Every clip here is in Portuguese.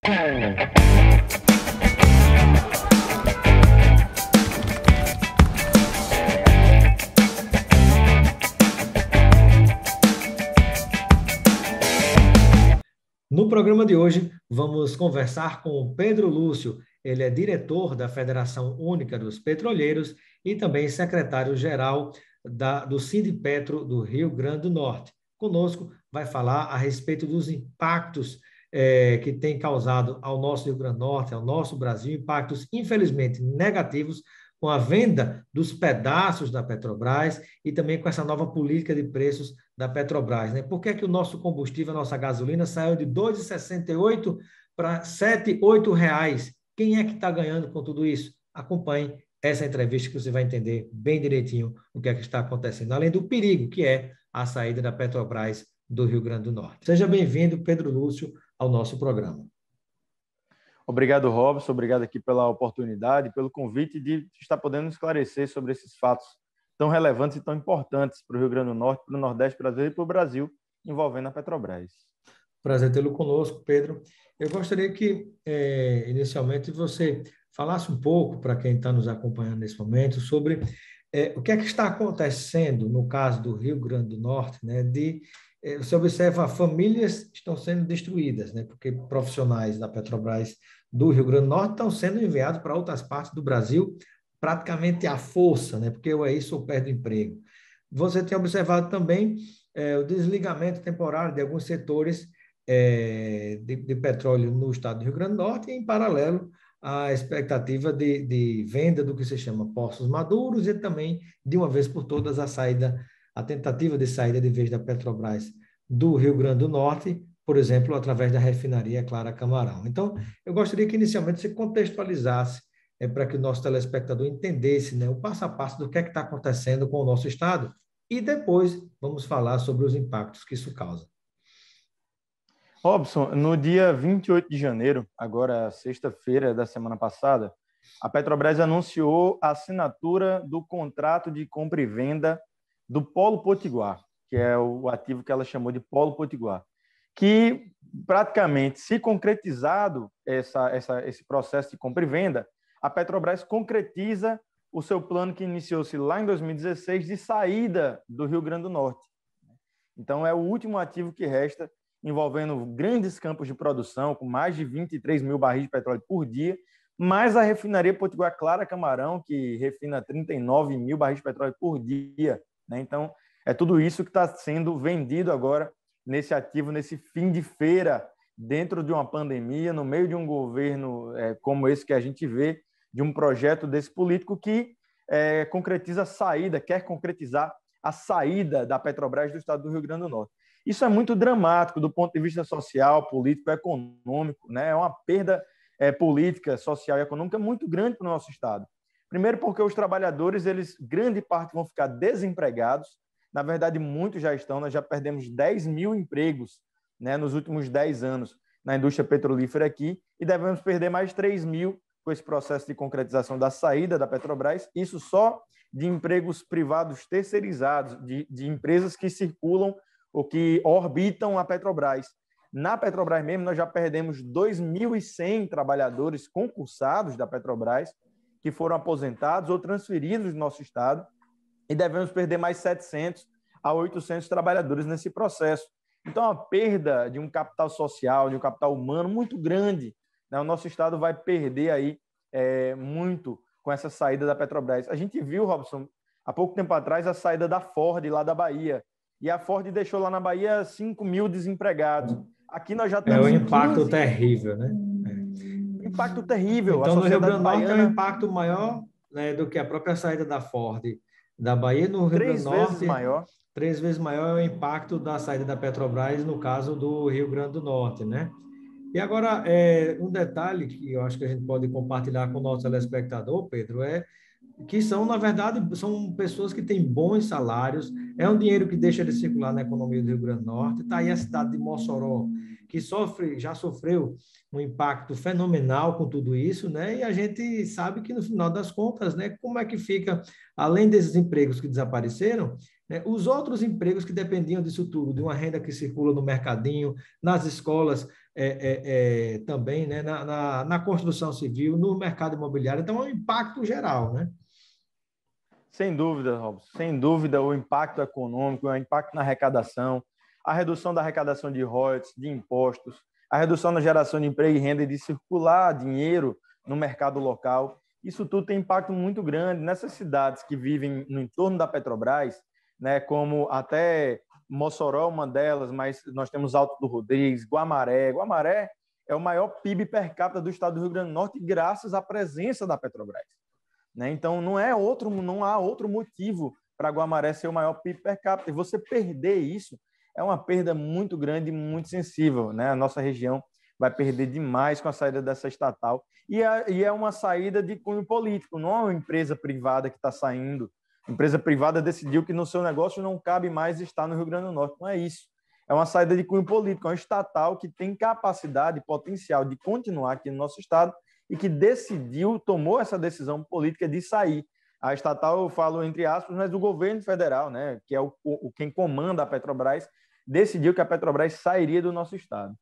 No programa de hoje, vamos conversar com o Pedro Lúcio. Ele é diretor da Federação Única dos Petroleiros e também secretário-geral do Sindipetro do Rio Grande do Norte. Conosco vai falar a respeito dos impactos que tem causado ao nosso Rio Grande do Norte, ao nosso Brasil, impactos, infelizmente, negativos, com a venda dos pedaços da Petrobras e também com essa nova política de preços da Petrobras, né? Por que que o nosso combustível, a nossa gasolina, saiu de R$ 2,68 para R$ 7, R$ 8 reais? Quem é que está ganhando com tudo isso? Acompanhe essa entrevista que você vai entender bem direitinho o que é que está acontecendo, além do perigo que é a saída da Petrobras do Rio Grande do Norte. Seja bem-vindo, Pedro Lúcio, ao nosso programa. Obrigado, Robson. Obrigado aqui pela oportunidade, pelo convite de estar podendo esclarecer sobre esses fatos tão relevantes e tão importantes para o Rio Grande do Norte, para o Nordeste brasileiro e para o Brasil, envolvendo a Petrobras. Prazer tê-lo conosco, Pedro. Eu gostaria que, inicialmente, você falasse um pouco, para quem está nos acompanhando nesse momento, sobre o que é que está acontecendo no caso do Rio Grande do Norte, né? Você observa famílias estão sendo destruídas, né? Porque profissionais da Petrobras do Rio Grande do Norte estão sendo enviados para outras partes do Brasil praticamente à força, né? Porque ou é isso ou perde o emprego. Você tem observado também o desligamento temporário de alguns setores de petróleo no estado do Rio Grande do Norte e, em paralelo, a expectativa de venda do que se chama Poços Maduros e também, de uma vez por todas, a tentativa de saída de vez da Petrobras do Rio Grande do Norte, por exemplo, através da refinaria Clara Camarão. Então, eu gostaria que, inicialmente, você contextualizasse para que o nosso telespectador entendesse, né, o passo a passo do que é que está acontecendo com o nosso estado e depois vamos falar sobre os impactos que isso causa. Robson, no dia 28 de janeiro, agora sexta-feira da semana passada, a Petrobras anunciou a assinatura do contrato de compra e venda do Polo Potiguar, que é o ativo que ela chamou de Polo Potiguar, que praticamente, se concretizado esse processo de compra e venda, a Petrobras concretiza o seu plano que iniciou-se lá em 2016 de saída do Rio Grande do Norte. Então, é o último ativo que resta, envolvendo grandes campos de produção, com mais de 23 mil barris de petróleo por dia, mais a refinaria Potiguar Clara Camarão, que refina 39 mil barris de petróleo por dia, né? Então, é tudo isso que está sendo vendido agora nesse ativo, nesse fim de feira, dentro de uma pandemia, no meio de um governo como esse que a gente vê, de um projeto desse político que concretiza a saída, quer concretizar a saída da Petrobras do estado do Rio Grande do Norte. Isso é muito dramático do ponto de vista social, político, econômico, né? É uma perda política, social e econômica muito grande para o nosso estado. Primeiro porque os trabalhadores, grande parte vão ficar desempregados. Na verdade, muitos já estão. Nós já perdemos 10 mil empregos, né, nos últimos 10 anos na indústria petrolífera aqui e devemos perder mais 3 mil com esse processo de concretização da saída da Petrobras. Isso só de empregos privados terceirizados, de empresas que circulam ou que orbitam a Petrobras. Na Petrobras mesmo, nós já perdemos 2.100 trabalhadores concursados da Petrobras que foram aposentados ou transferidos do nosso estado e devemos perder mais 700 a 800 trabalhadores nesse processo. Então, a perda de um capital social, de um capital humano muito grande, né? O nosso estado vai perder aí muito com essa saída da Petrobras. A gente viu, Robson, há pouco tempo atrás, a saída da Ford lá da Bahia. E a Ford deixou lá na Bahia 5 mil desempregados. Aqui nós já estamos um impacto terrível, né? Impacto terrível. Então, no Rio Grande do Norte é um impacto maior, né, do que a própria saída da Ford da Bahia. No Rio Grande do Norte, 3 vezes maior é o impacto da saída da Petrobras, no caso do Rio Grande do Norte, né? E agora, um detalhe que eu acho que a gente pode compartilhar com o nosso telespectador, Pedro, que são, na verdade, são pessoas que têm bons salários, é um dinheiro que deixa de circular na economia do Rio Grande do Norte. Está aí a cidade de Mossoró, que já sofreu um impacto fenomenal com tudo isso, né? E a gente sabe que, no final das contas, né, como é que fica, além desses empregos que desapareceram, né, os outros empregos que dependiam disso tudo, de uma renda que circula no mercadinho, nas escolas, também, né, na construção civil, no mercado imobiliário. Então, é um impacto geral, né? Sem dúvida, Robson. Sem dúvida, o impacto econômico, o impacto na arrecadação, a redução da arrecadação de royalties, de impostos, a redução na geração de emprego e renda e de circular dinheiro no mercado local. Isso tudo tem impacto muito grande nessas cidades que vivem no entorno da Petrobras, né, como até Mossoró, uma delas, mas nós temos Alto do Rodrigues, Guamaré. Guamaré é o maior PIB per capita do estado do Rio Grande do Norte, graças à presença da Petrobras. Né? Então, não há outro motivo para Guamaré ser o maior PIB per capita. E você perder isso é uma perda muito grande e muito sensível. Né? A nossa região vai perder demais com a saída dessa estatal. E é uma saída de cunho político, não é uma empresa privada que está saindo. A empresa privada decidiu que no seu negócio não cabe mais estar no Rio Grande do Norte. Não é isso. É uma saída de cunho político, é uma estatal que tem capacidade e potencial de continuar aqui no nosso estado e que tomou essa decisão política de sair. A estatal, eu falo entre aspas, mas o governo federal, né, que é quem comanda a Petrobras, decidiu que a Petrobras sairia do nosso estado.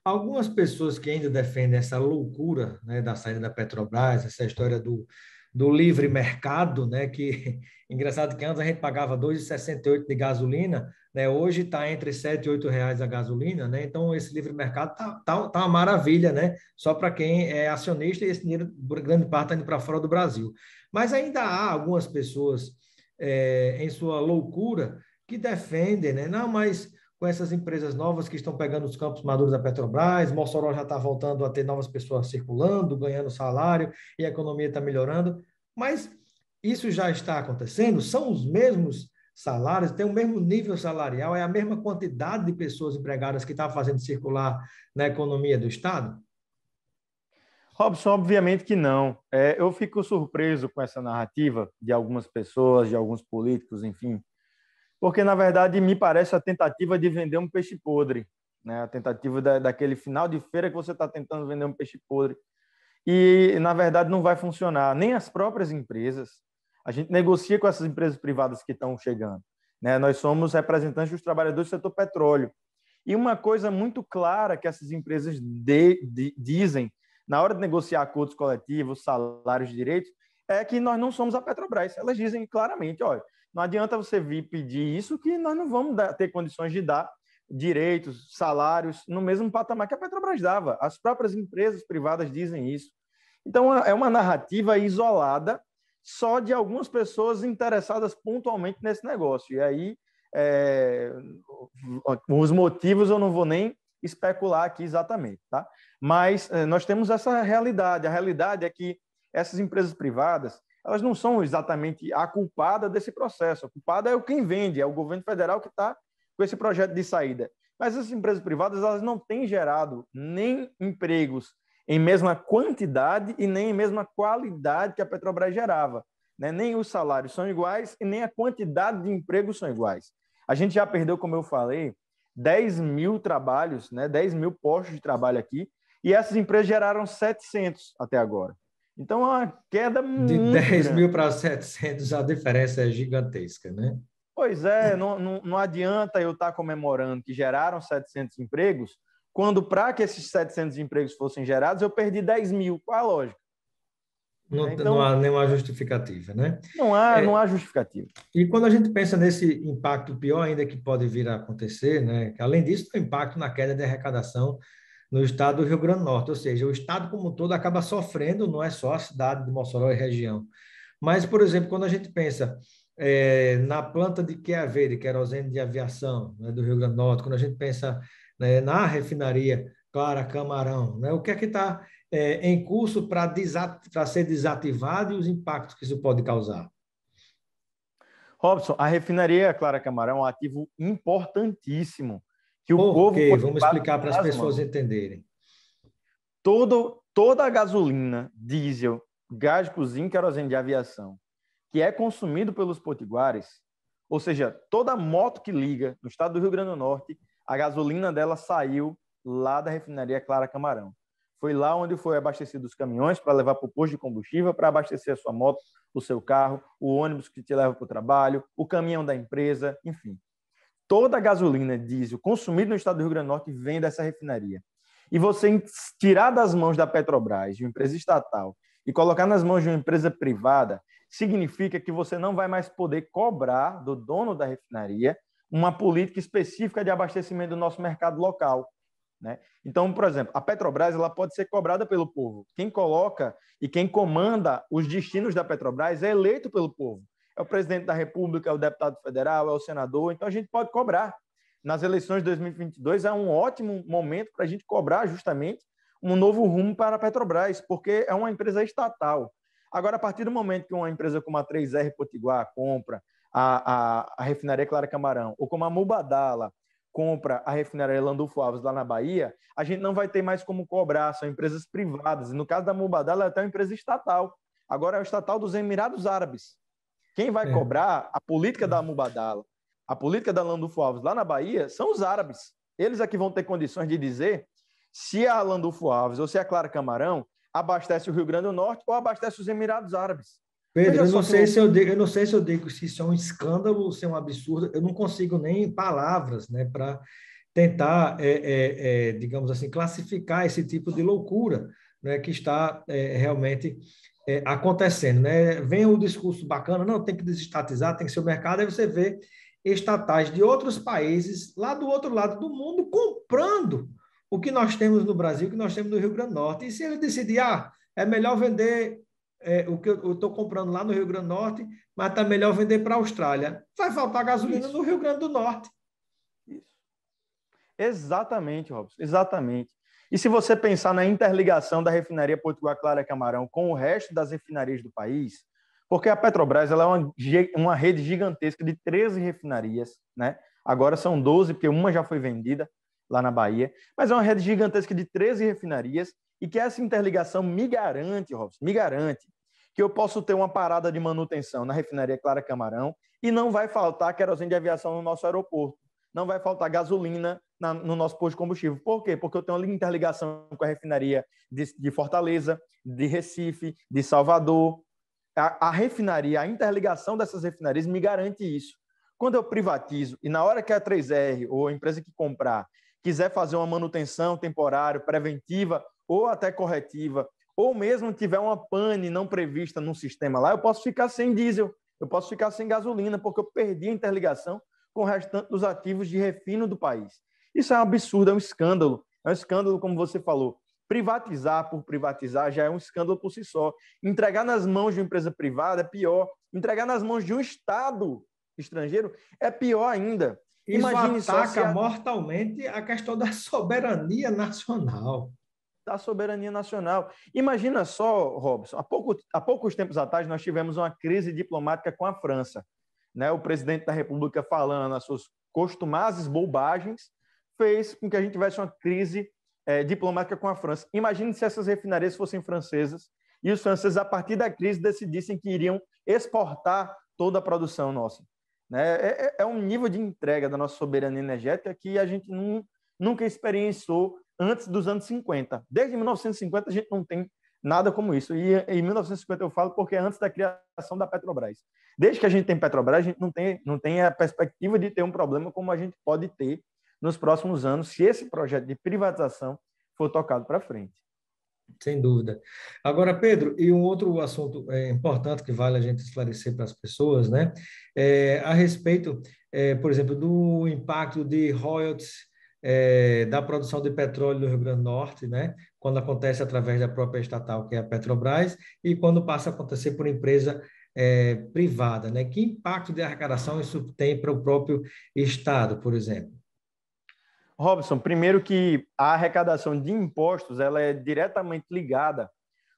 Algumas pessoas que ainda defendem essa loucura, né, da saída da Petrobras, essa história do livre mercado, né, que engraçado que antes a gente pagava 2,68 de gasolina, né, hoje está entre 7 e 8 reais a gasolina, né, então esse livre mercado tá uma maravilha, né, só para quem é acionista e esse dinheiro, grande parte, está indo para fora do Brasil. Mas ainda há algumas pessoas, em sua loucura, que defendem, né, não, mas com essas empresas novas que estão pegando os campos maduros da Petrobras, Mossoró já está voltando a ter novas pessoas circulando, ganhando salário, e a economia está melhorando. Mas isso já está acontecendo? São os mesmos salários, tem o mesmo nível salarial, é a mesma quantidade de pessoas empregadas que está fazendo circular na economia do Estado? Robson, obviamente que não. Eu fico surpreso com essa narrativa de algumas pessoas, de alguns políticos, enfim, porque, na verdade, me parece a tentativa de vender um peixe podre, né? A tentativa daquele final de feira que você está tentando vender um peixe podre. E, na verdade, não vai funcionar. Nem as próprias empresas. A gente negocia com essas empresas privadas que estão chegando. Né? Nós somos representantes dos trabalhadores do setor petróleo. E uma coisa muito clara que essas empresas dizem na hora de negociar acordos coletivos, salários e direitos, é que nós não somos a Petrobras. Elas dizem claramente, olha, não adianta você vir pedir isso que nós não vamos ter condições de dar direitos, salários no mesmo patamar que a Petrobras dava. As próprias empresas privadas dizem isso. Então, é uma narrativa isolada só de algumas pessoas interessadas pontualmente nesse negócio. E aí, os motivos eu não vou nem especular aqui exatamente, tá? Mas nós temos essa realidade. A realidade é que essas empresas privadas, elas não são exatamente a culpada desse processo. A culpada é quem vende, é o governo federal que está com esse projeto de saída. Mas essas empresas privadas, elas não têm gerado nem empregos em mesma quantidade e nem em mesma qualidade que a Petrobras gerava. Né? Nem os salários são iguais e nem a quantidade de empregos são iguais. A gente já perdeu, como eu falei, 10 mil trabalhos, né? 10 mil postos de trabalho aqui, e essas empresas geraram 700 até agora. Então, é uma queda muito grande. De 10 grande. mil para 700, a diferença é gigantesca, né? Pois é, não adianta eu estar comemorando que geraram 700 empregos, quando para que esses 700 empregos fossem gerados, eu perdi 10 mil. Qual a lógica? Não Então, há nenhuma justificativa, né? não há justificativa. E quando a gente pensa nesse impacto pior ainda que pode vir a acontecer, né? Que além disso, tem impacto na queda de arrecadação no estado do Rio Grande do Norte, ou seja, o estado como um todo acaba sofrendo, não é só a cidade de Mossoró e região. Mas, por exemplo, quando a gente pensa na planta de QAV, de querosene de aviação, né, do Rio Grande do Norte, quando a gente pensa, né, na refinaria Clara Camarão, né, o que é que está em curso para ser desativado e os impactos que isso pode causar? Robson, a refinaria Clara Camarão é um ativo importantíssimo que o Por povo quê? Vamos potiguar explicar tem para as nas pessoas mãos. entenderem. Toda a gasolina, diesel, gás de cozinha e querosene de aviação que é consumido pelos potiguares, ou seja, toda moto que liga no estado do Rio Grande do Norte, a gasolina dela saiu lá da refinaria Clara Camarão. Foi lá onde foi abastecido os caminhões para levar para o posto de combustível, para abastecer a sua moto, o seu carro, o ônibus que te leva para o trabalho, o caminhão da empresa, enfim. Toda a gasolina diesel consumida no estado do Rio Grande do Norte vem dessa refinaria. E você tirar das mãos da Petrobras, de uma empresa estatal, e colocar nas mãos de uma empresa privada, significa que você não vai mais poder cobrar do dono da refinaria uma política específica de abastecimento do nosso mercado local, né? Então, por exemplo, a Petrobras ela pode ser cobrada pelo povo. Quem coloca e quem comanda os destinos da Petrobras é eleito pelo povo. É o presidente da República, é o deputado federal, é o senador. Então, a gente pode cobrar. Nas eleições de 2022 é um ótimo momento para a gente cobrar justamente um novo rumo para a Petrobras, porque é uma empresa estatal. Agora, a partir do momento que uma empresa como a 3R Potiguar compra a refinaria Clara Camarão, ou como a Mubadala compra a refinaria Landulfo Alves lá na Bahia, a gente não vai ter mais como cobrar, são empresas privadas. E no caso da Mubadala, é até uma empresa estatal. Agora é o estatal dos Emirados Árabes. Quem vai cobrar a política da Mubadala, a política da Landulfo Alves lá na Bahia, são os árabes. Eles aqui vão ter condições de dizer se a Landulfo Alves ou se a Clara Camarão abastece o Rio Grande do Norte ou abastece os Emirados Árabes. Pedro, eu não sei se eu digo se isso é um escândalo ou se é um absurdo. Eu não consigo nem palavras, né, para tentar, digamos assim, classificar esse tipo de loucura, né, que está realmente acontecendo, né? Vem o discurso bacana, não, tem que desestatizar, tem que ser o mercado, aí você vê estatais de outros países, lá do outro lado do mundo, comprando o que nós temos no Brasil, o que nós temos no Rio Grande do Norte. E se ele decidir, é melhor vender o que eu estou comprando lá no Rio Grande do Norte, mas está melhor vender para a Austrália. Vai faltar gasolina no Rio Grande do Norte. Isso. Exatamente, Robson, exatamente. E se você pensar na interligação da refinaria Potiguar Clara Camarão com o resto das refinarias do país, porque a Petrobras ela é uma rede gigantesca de 13 refinarias, né? Agora são 12, porque uma já foi vendida lá na Bahia, mas é uma rede gigantesca de 13 refinarias e que essa interligação me garante, Robson, me garante que eu posso ter uma parada de manutenção na refinaria Clara Camarão e não vai faltar querosene de aviação no nosso aeroporto, não vai faltar gasolina no nosso posto de combustível. Por quê? Porque eu tenho uma interligação com a refinaria de Fortaleza, de Recife, de Salvador. A refinaria, a interligação dessas refinarias me garante isso. Quando eu privatizo e na hora que a 3R ou a empresa que comprar quiser fazer uma manutenção temporária, preventiva ou até corretiva, ou mesmo tiver uma pane não prevista no sistema lá, eu posso ficar sem diesel, eu posso ficar sem gasolina, porque eu perdi a interligação com o restante dos ativos de refino do país. Isso é um absurdo, é um escândalo. É um escândalo, como você falou. Privatizar por privatizar já é um escândalo por si só. Entregar nas mãos de uma empresa privada é pior. Entregar nas mãos de um Estado estrangeiro é pior ainda. Isso imagine ataca mortalmente a questão da soberania nacional. Da soberania nacional. Imagina só, Robson, há poucos tempos atrás nós tivemos uma crise diplomática com a França. Né? O presidente da República falando as suas costumazes bobagens fez com que a gente tivesse uma crise diplomática com a França. Imagine se essas refinarias fossem francesas e os franceses, a partir da crise, decidissem que iriam exportar toda a produção nossa. Né? É um nível de entrega da nossa soberania energética que a gente nunca experienciou antes dos anos 50. Desde 1950 a gente não tem nada como isso. E em 1950 eu falo porque é antes da criação da Petrobras. Desde que a gente tem Petrobras, a gente não tem a perspectiva de ter um problema como a gente pode ter nos próximos anos, se esse projeto de privatização for tocado para frente. Sem dúvida. Agora, Pedro, e um outro assunto importante que vale a gente esclarecer para as pessoas, né? A respeito, por exemplo, do impacto de royalties da produção de petróleo no Rio Grande do Norte, né? Quando acontece através da própria estatal, que é a Petrobras, e quando passa a acontecer por empresa privada, né? Que impacto de arrecadação isso tem para o próprio Estado, por exemplo? Robson, primeiro que a arrecadação de impostos ela é diretamente ligada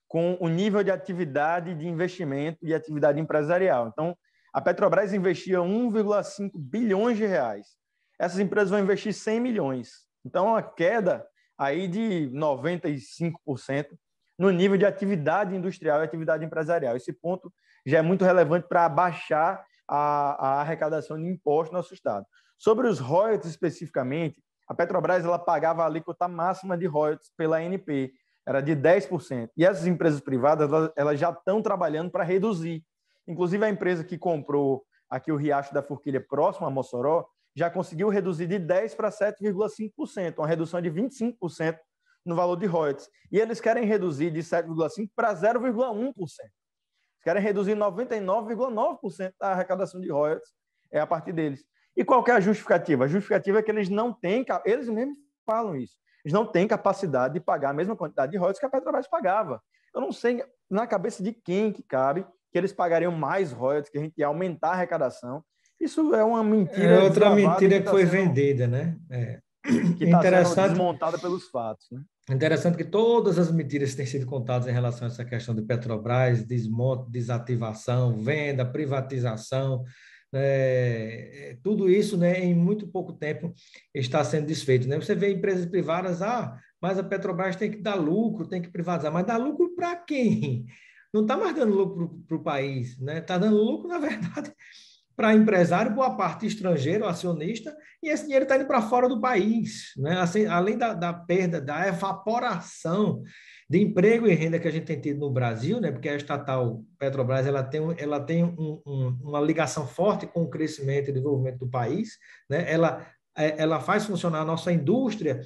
com o nível de atividade de investimento e atividade empresarial. Então, a Petrobras investia 1,5 bilhões de reais. Essas empresas vão investir 100 milhões. Então, a queda aí de 95% no nível de atividade industrial e atividade empresarial. Esse ponto já é muito relevante para baixar a arrecadação de impostos no nosso Estado. Sobre os royalties especificamente, a Petrobras ela pagava a alíquota máxima de royalties pela ANP, era de 10%. E essas empresas privadas elas já estão trabalhando para reduzir. Inclusive, a empresa que comprou aqui o Riacho da Forquilha, próximo a Mossoró, já conseguiu reduzir de 10% para 7,5%, uma redução de 25% no valor de royalties. E eles querem reduzir de 7,5% para 0,1%. Eles querem reduzir 99,9% da arrecadação de royalties a partir deles. E qual que é a justificativa? A justificativa é que eles não têm, eles mesmos falam isso, eles não têm capacidade de pagar a mesma quantidade de royalties que a Petrobras pagava. Eu não sei na cabeça de quem que cabe que eles pagariam mais royalties, que a gente ia aumentar a arrecadação. Isso é uma mentira É outra deslavada mentira que foi vendida, né? que está sendo Interessante, desmontada pelos fatos, né? interessante que todas as mentiras que têm sido contadas em relação a essa questão de Petrobras, desmonte, desativação, venda, privatização, tudo isso, né, em muito pouco tempo está sendo desfeito, né? Você vê empresas privadas, mas a Petrobras tem que dar lucro, tem que privatizar, mas dá lucro para quem? Não está mais dando lucro para o país, né? Está dando lucro, na verdade, para empresário, boa parte estrangeiro, acionista, e esse dinheiro está indo para fora do país, né? Assim, além da perda, da evaporação de emprego e renda que a gente tem tido no Brasil, né? Porque a estatal Petrobras ela tem uma ligação forte com o crescimento e desenvolvimento do país, né? Ela faz funcionar a nossa indústria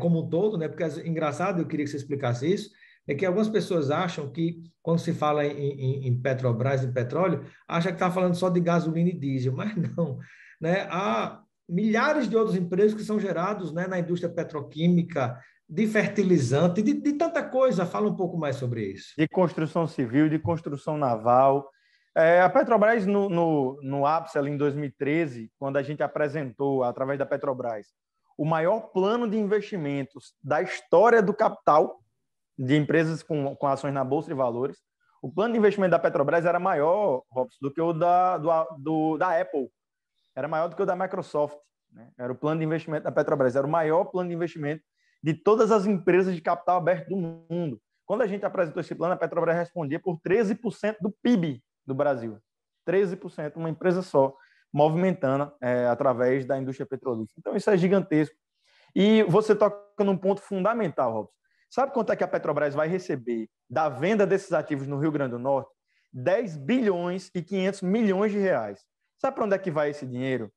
como um todo, né? Porque, engraçado, eu queria que você explicasse isso, é que algumas pessoas acham que, quando se fala em Petrobras, em petróleo, acha que está falando só de gasolina e diesel, mas não, né? Há milhares de outros empregos que são gerados, né, na indústria petroquímica, de fertilizante, de tanta coisa. Fala um pouco mais sobre isso. De construção civil, de construção naval. A Petrobras, no ápice ali em 2013, quando a gente apresentou, através da Petrobras, o maior plano de investimentos da história do capital de empresas com ações na Bolsa de Valores, o plano de investimento da Petrobras era maior, Robson, do que o da Apple. Era maior do que o da Microsoft. Né? Era o plano de investimento da Petrobras. Era o maior plano de investimento de todas as empresas de capital aberto do mundo. Quando a gente apresentou esse plano, a Petrobras respondia por 13% do PIB do Brasil. 13%, uma empresa só, movimentando através da indústria petrolífera. Então, isso é gigantesco. E você toca num ponto fundamental, Robson. Sabe quanto é que a Petrobras vai receber da venda desses ativos no Rio Grande do Norte? 10 bilhões e 500 milhões de reais. Sabe para onde é que vai esse dinheiro?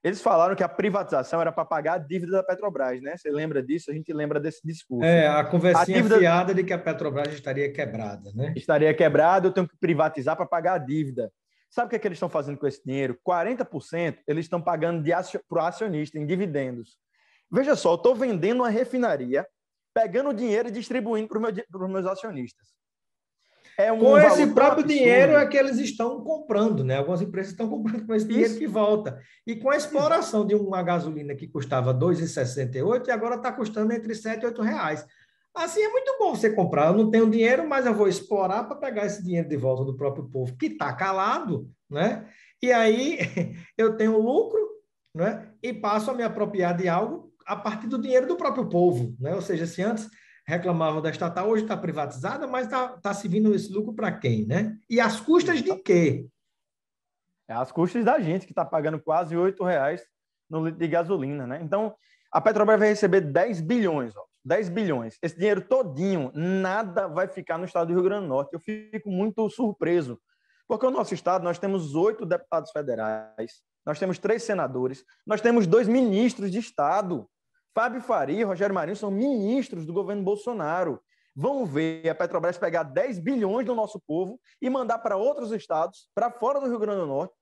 Eles falaram que a privatização era para pagar a dívida da Petrobras, né? Você lembra disso? A gente lembra desse discurso. A conversinha A dívida fiada de que a Petrobras estaria quebrada, né? estaria quebrada, eu tenho que privatizar para pagar a dívida. Sabe o que é que eles estão fazendo com esse dinheiro? 40% eles estão pagando para o acionista em dividendos. Veja só, eu estou vendendo uma refinaria, pegando o dinheiro e distribuindo para os meus acionistas. Com esse próprio dinheiro é que eles estão comprando, né? Algumas empresas estão comprando com esse dinheiro que volta. E com a exploração de uma gasolina que custava R$ 2,68 e agora está custando entre R$ 7 e R$ 8 reais. Assim é muito bom você comprar. Eu não tenho dinheiro, mas eu vou explorar para pegar esse dinheiro de volta do próprio povo, que está calado, né? E aí eu tenho lucro, né? E passo a me apropriar de algo a partir do dinheiro do próprio povo, né? Ou seja, se antes reclamavam da estatal, hoje está privatizada, mas está se vindo esse lucro para quem, né? E às custas de quê? Às custas da gente, que está pagando quase R$ 8,00 no litro de gasolina, né? Então, a Petrobras vai receber 10 bilhões, ó, 10 bilhões. Esse dinheiro todinho, nada vai ficar no estado do Rio Grande do Norte. Eu fico muito surpreso, porque o nosso estado, nós temos 8 deputados federais, nós temos 3 senadores, nós temos 2 ministros de estado. Fábio Faria e Rogério Marinho são ministros do governo Bolsonaro. Vão ver a Petrobras pegar 10 bilhões do nosso povo e mandar para outros estados, para fora do Rio Grande do Norte,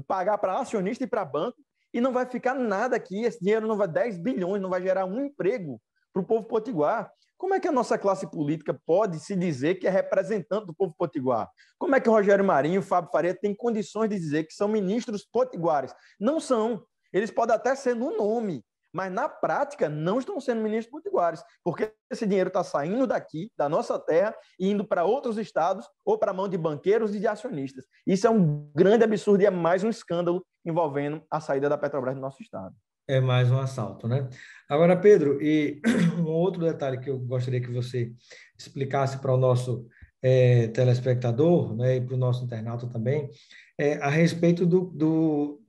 pagar para acionista e para banco, e não vai ficar nada aqui. Esse dinheiro não vai, 10 bilhões, não vai gerar um emprego para o povo potiguar. Como é que a nossa classe política pode se dizer que é representante do povo potiguar? Como é que o Rogério Marinho e o Fábio Faria têm condições de dizer que são ministros potiguares? Não são. Eles podem até ser no nome, mas na prática não estão sendo ministros potiguares, porque esse dinheiro está saindo daqui, da nossa terra, e indo para outros estados ou para a mão de banqueiros e de acionistas. Isso é um grande absurdo e é mais um escândalo envolvendo a saída da Petrobras do nosso estado. É mais um assalto, né? Agora, Pedro, e um outro detalhe que eu gostaria que você explicasse para o nosso telespectador, né, e para o nosso internauta também, a respeito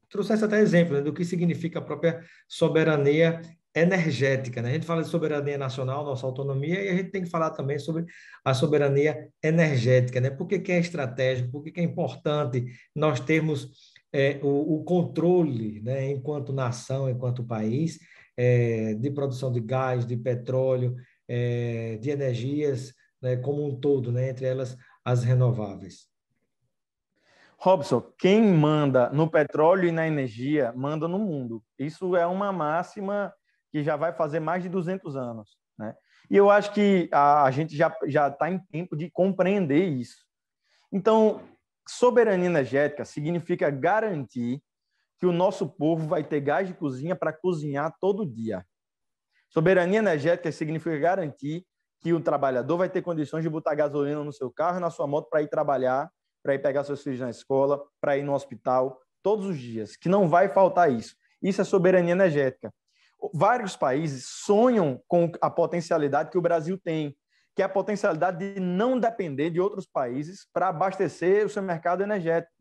trouxesse até exemplo, né, do que significa a própria soberania energética, né? A gente fala de soberania nacional, nossa autonomia, e a gente tem que falar também sobre a soberania energética, né? Por que que é estratégico, por que que é importante nós termos o controle, né, enquanto nação, enquanto país, de produção de gás, de petróleo, de energias, né, como um todo, né, entre elas as renováveis? Robson, quem manda no petróleo e na energia, manda no mundo. Isso é uma máxima que já vai fazer mais de 200 anos, né? E eu acho que a gente já está em tempo de compreender isso. Então, soberania energética significa garantir que o nosso povo vai ter gás de cozinha para cozinhar todo dia. Soberania energética significa garantir que o trabalhador vai ter condições de botar gasolina no seu carro e na sua moto para ir trabalhar, para ir pegar seus filhos na escola, para ir no hospital, todos os dias, que não vai faltar isso. Isso é soberania energética. Vários países sonham com a potencialidade que o Brasil tem, que é a potencialidade de não depender de outros países para abastecer o seu mercado energético.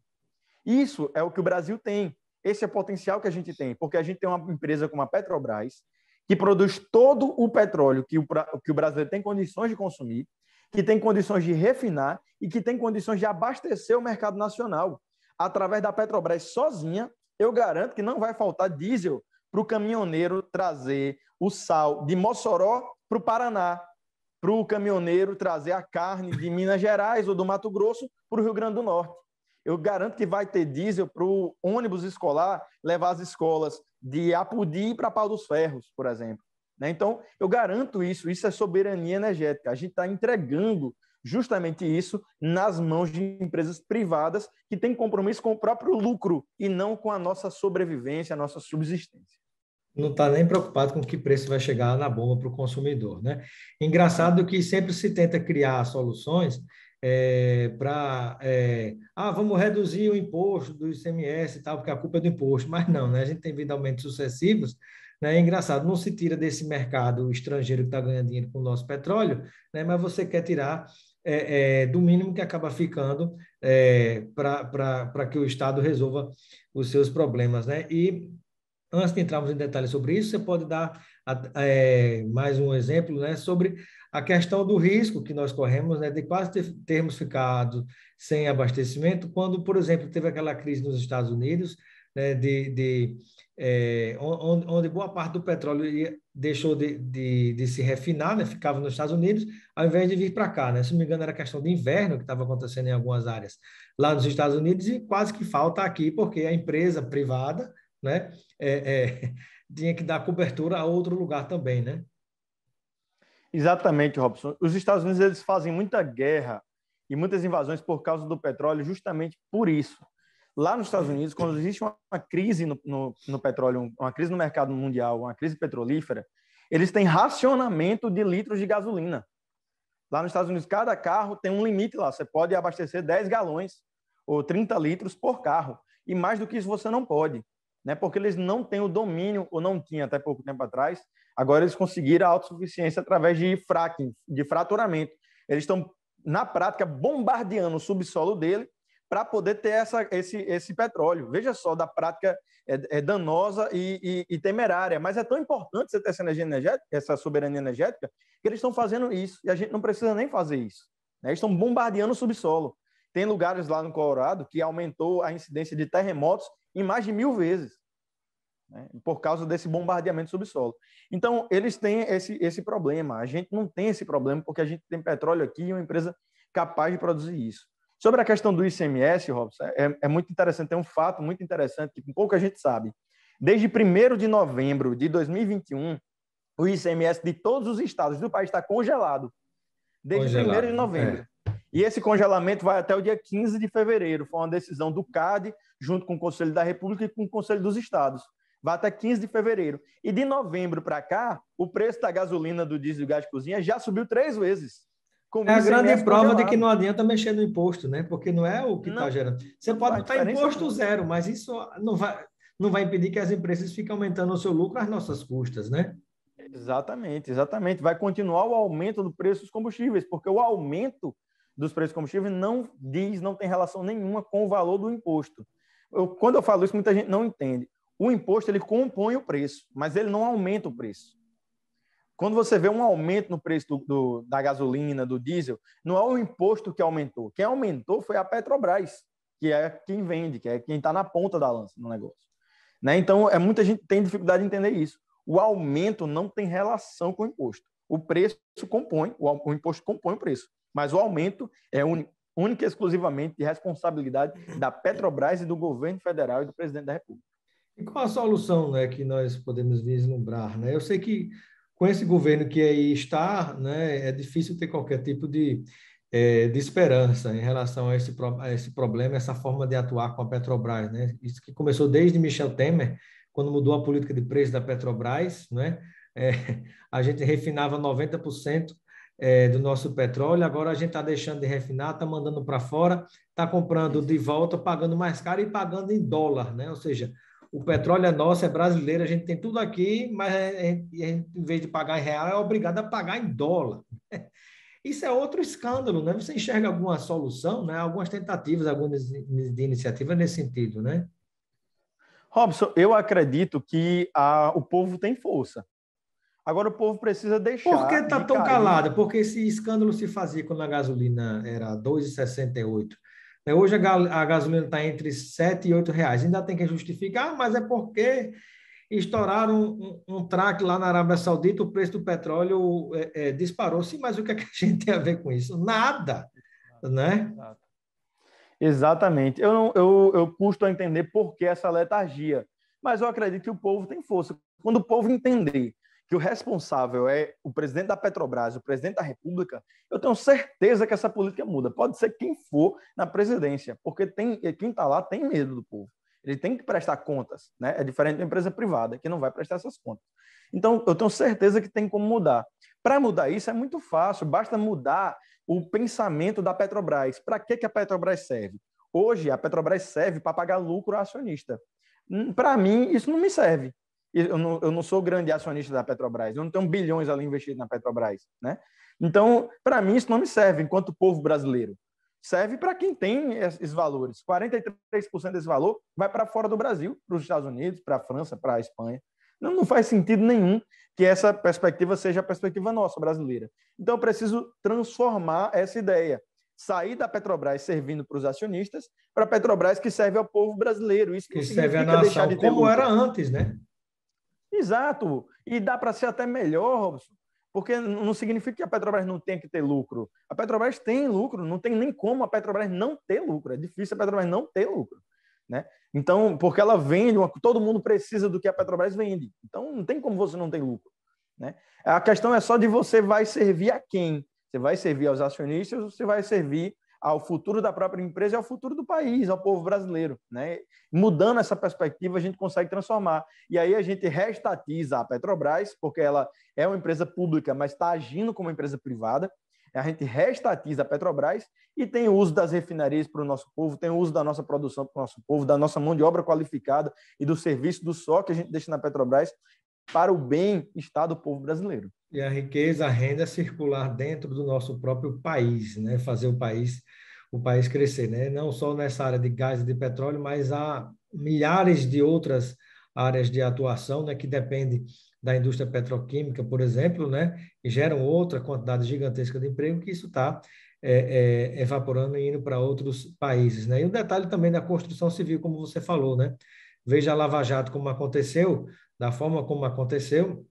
Isso é o que o Brasil tem. Esse é o potencial que a gente tem, porque a gente tem uma empresa como a Petrobras, que produz todo o petróleo que o brasileiro tem condições de consumir, que tem condições de refinar e que tem condições de abastecer o mercado nacional. Através da Petrobras sozinha, eu garanto que não vai faltar diesel para o caminhoneiro trazer o sal de Mossoró para o Paraná, para o caminhoneiro trazer a carne de Minas Gerais ou do Mato Grosso para o Rio Grande do Norte. Eu garanto que vai ter diesel para o ônibus escolar levar as escolas de Apodi para Pau dos Ferros, por exemplo. Então, eu garanto isso. Isso é soberania energética. A gente está entregando justamente isso nas mãos de empresas privadas que têm compromisso com o próprio lucro e não com a nossa sobrevivência, a nossa subsistência. Não está nem preocupado com que preço vai chegar na bomba para o consumidor, né? Engraçado que sempre se tenta criar soluções vamos reduzir o imposto do ICMS e tal, porque a culpa é do imposto, mas não, né? A gente tem vindo aumentos sucessivos, né? É engraçado, não se tira desse mercado estrangeiro que está ganhando dinheiro com o nosso petróleo, né? Mas você quer tirar do mínimo que acaba ficando para que o Estado resolva os seus problemas, né? E antes de entrarmos em detalhes sobre isso, você pode dar mais um exemplo, né, sobre a questão do risco que nós corremos, né, de quase termos ficado sem abastecimento, quando, por exemplo, teve aquela crise nos Estados Unidos, né, onde boa parte do petróleo deixou de se refinar, né, ficava nos Estados Unidos, ao invés de vir para cá. Né? Se não me engano, era questão de inverno que estava acontecendo em algumas áreas lá nos Estados Unidos e quase que falta aqui, porque a empresa privada, né, tinha que dar cobertura a outro lugar também, né? Exatamente, Robson. Os Estados Unidos eles fazem muita guerra e muitas invasões por causa do petróleo, justamente por isso. Lá nos Estados Unidos, quando existe uma crise no petróleo, uma crise no mercado mundial, uma crise petrolífera, eles têm racionamento de litros de gasolina. Lá nos Estados Unidos, cada carro tem um limite lá. Você pode abastecer 10 galões ou 30 litros por carro. E mais do que isso você não pode, né? Porque eles não têm o domínio, ou não tinham até pouco tempo atrás. Agora eles conseguiram a autossuficiência através de fracking, de fraturamento. Eles estão, na prática, bombardeando o subsolo dele para poder ter esse petróleo. Veja só, da prática é danosa e temerária, mas é tão importante você ter essa energia energética, essa soberania energética, que eles estão fazendo isso, e a gente não precisa nem fazer isso. Né? Eles estão bombardeando o subsolo. Tem lugares lá no Colorado que aumentou a incidência de terremotos em mais de 1000 vezes, né? Por causa desse bombardeamento do subsolo. Então, eles têm esse problema. A gente não tem esse problema porque a gente tem petróleo aqui e uma empresa capaz de produzir isso. Sobre a questão do ICMS, Robson, é muito interessante, tem um fato muito interessante que pouca gente sabe. Desde 1º de novembro de 2021, o ICMS de todos os estados do país está congelado. Desde 1º de novembro. E esse congelamento vai até o dia 15 de fevereiro. Foi uma decisão do CAD, junto com o Conselho da República e com o Conselho dos Estados. Vai até 15 de fevereiro. E de novembro para cá, o preço da gasolina, do diesel e do gás de cozinha já subiu 3 vezes. É a grande prova de que não adianta mexer no imposto, né? Porque não é o que está gerando. Você pode botar imposto zero, mas isso não vai impedir que as empresas fiquem aumentando o seu lucro às nossas custas, né? Exatamente, exatamente. Vai continuar o aumento do preço dos combustíveis, porque o aumento dos preços dos combustíveis não tem relação nenhuma com o valor do imposto. Quando eu falo isso, muita gente não entende. O imposto ele compõe o preço, mas ele não aumenta o preço. Quando você vê um aumento no preço da gasolina, do diesel, não é o imposto que aumentou. Quem aumentou foi a Petrobras, que é quem vende, que é quem está na ponta da lança no negócio. Né? Então, muita gente tem dificuldade de entender isso. O aumento não tem relação com o imposto. O preço compõe, o imposto compõe o preço, mas o aumento é única e exclusivamente de responsabilidade da Petrobras e do governo federal e do presidente da República. E qual a solução, né, que nós podemos vislumbrar, né? Eu sei que com esse governo que aí está, né, é difícil ter qualquer tipo de esperança em relação a esse problema, essa forma de atuar com a Petrobras, né? Isso que começou desde Michel Temer, quando mudou a política de preço da Petrobras, né? É, a gente refinava 90% do nosso petróleo, agora a gente está deixando de refinar, está mandando para fora, está comprando de volta, pagando mais caro e pagando em dólar, né? Ou seja, o petróleo é nosso, é brasileiro, a gente tem tudo aqui, mas em vez de pagar em real, é obrigado a pagar em dólar. Isso é outro escândalo, né? Você enxerga alguma solução, né? Algumas tentativas, algumas de iniciativa nesse sentido, né? Robson, eu acredito que o povo tem força. Agora o povo precisa Por que deixar está de tão cair. calado? Porque esse escândalo se fazia quando a gasolina era 2,68. Hoje a gasolina está entre 7 e 8 reais. Ainda tem que justificar, mas é porque estouraram um traque lá na Arábia Saudita, o preço do petróleo disparou. Sim, mas o que, é que a gente tem a ver com isso? Nada, né? Exatamente. Eu custo a entender por que essa letargia, mas eu acredito que o povo tem força. Quando o povo entender que o responsável é o presidente da Petrobras, o presidente da República, eu tenho certeza que essa política muda. Pode ser quem for na presidência, porque quem está lá tem medo do povo. Ele tem que prestar contas, né? É diferente de uma empresa privada, que não vai prestar essas contas. Então, eu tenho certeza que tem como mudar. Para mudar isso é muito fácil, basta mudar o pensamento da Petrobras. Para que a Petrobras serve? Hoje, a Petrobras serve para pagar lucro ao acionista. Para mim, isso não me serve. Eu não sou grande acionista da Petrobras, eu não tenho bilhões ali investidos na Petrobras, né? Então, para mim, isso não me serve enquanto povo brasileiro. Serve para quem tem esses valores. 43% desse valor vai para fora do Brasil, para os Estados Unidos, para a França, para a Espanha. Não faz sentido nenhum que essa perspectiva seja a perspectiva nossa, brasileira. Então, eu preciso transformar essa ideia. Sair da Petrobras servindo para os acionistas, para a Petrobras que serve ao povo brasileiro. Isso Que não serve a significa deixar nação de ter como lucro. era antes, né? Exato. E dá para ser até melhor, Robson, porque não significa que a Petrobras não tenha que ter lucro. A Petrobras tem lucro, não tem nem como a Petrobras não ter lucro. É difícil a Petrobras não ter lucro, né? Então, porque ela vende, todo mundo precisa do que a Petrobras vende. Então, não tem como você não ter lucro, né? A questão é só de você vai servir a quem? Você vai servir aos acionistas ou você vai servir ao futuro da própria empresa e ao futuro do país, ao povo brasileiro, né? Mudando essa perspectiva, a gente consegue transformar. E aí a gente reestatiza a Petrobras, porque ela é uma empresa pública, mas está agindo como uma empresa privada. A gente reestatiza a Petrobras e tem o uso das refinarias para o nosso povo, tem o uso da nossa produção para o nosso povo, da nossa mão de obra qualificada e do serviço do só que a gente deixa na Petrobras para o bem-estar do povo brasileiro. E a riqueza, a renda circular dentro do nosso próprio país, né? Fazer o país crescer, né? Não só nessa área de gás e de petróleo, mas há milhares de outras áreas de atuação, né? Que dependem da indústria petroquímica, por exemplo, né? E geram outra quantidade gigantesca de emprego que isso está evaporando e indo para outros países, né? E o detalhe também da construção civil, como você falou, né? Veja a Lava Jato como aconteceu, da forma como aconteceu,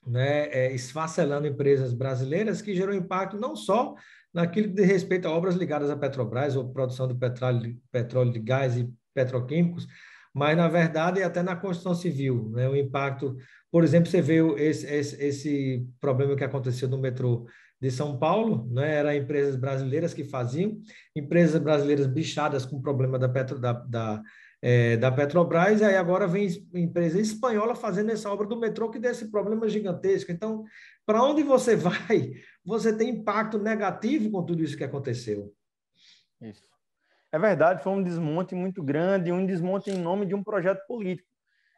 né, esfacelando empresas brasileiras, que gerou impacto não só naquilo que diz respeito a obras ligadas à Petrobras, ou produção de petróleo de gás e petroquímicos, mas, na verdade, até na construção civil. Né, o impacto, por exemplo, você vê esse problema que aconteceu no metrô de São Paulo, né, eram empresas brasileiras que faziam, empresas brasileiras bichadas com o problema da Petrobras, e aí agora vem empresa espanhola fazendo essa obra do metrô que dá esse problema gigantesco. Então, para onde você vai, você tem impacto negativo com tudo isso que aconteceu. Isso. É verdade, foi um desmonte muito grande, um desmonte em nome de um projeto político,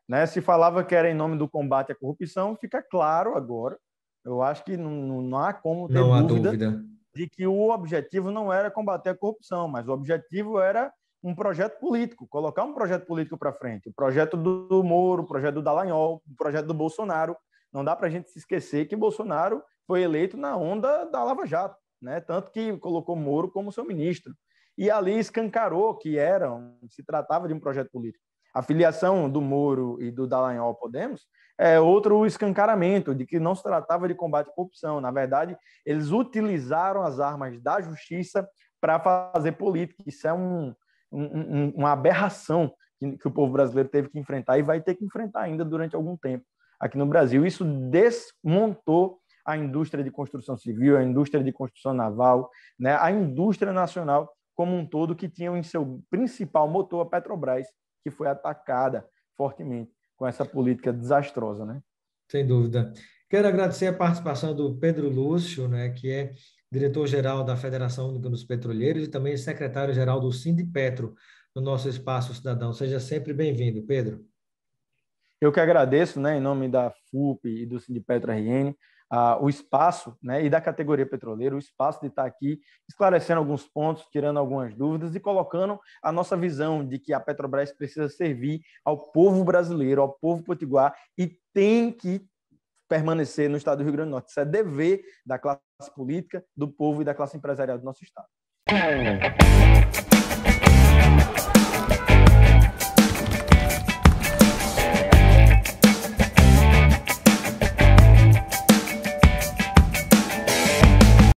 né? Se falava que era em nome do combate à corrupção, fica claro agora. Eu acho que não há como ter Não há dúvida dúvida. de que o objetivo não era combater a corrupção, mas o objetivo era um projeto político, colocar um projeto político para frente. O projeto do Moro, o projeto do Dallagnol, o projeto do Bolsonaro. Não dá para a gente se esquecer que Bolsonaro foi eleito na onda da Lava Jato, né? Tanto que colocou Moro como seu ministro. E ali escancarou que se tratava de um projeto político. A filiação do Moro e do Dallagnol ao Podemos outro escancaramento de que não se tratava de combate à corrupção. Na verdade, eles utilizaram as armas da justiça para fazer política. Isso é uma aberração que o povo brasileiro teve que enfrentar e vai ter que enfrentar ainda durante algum tempo aqui no Brasil. Isso desmontou a indústria de construção civil, a indústria de construção naval, né, a indústria nacional como um todo, que tinha em seu principal motor a Petrobras, que foi atacada fortemente com essa política desastrosa, né? Sem dúvida. Quero agradecer a participação do Pedro Lúcio, né, que é diretor-geral da Federação Única dos Petroleiros e também secretário-geral do Sindipetro, no nosso Espaço Cidadão. Seja sempre bem-vindo, Pedro. Eu que agradeço, né, em nome da FUP e do Sindipetro RN, o espaço, né, e da categoria petroleira, o espaço de estar aqui esclarecendo alguns pontos, tirando algumas dúvidas e colocando a nossa visão de que a Petrobras precisa servir ao povo brasileiro, ao povo potiguar, e tem que permanecer no estado do Rio Grande do Norte. Isso é dever da classe política, do povo e da classe empresarial do nosso estado.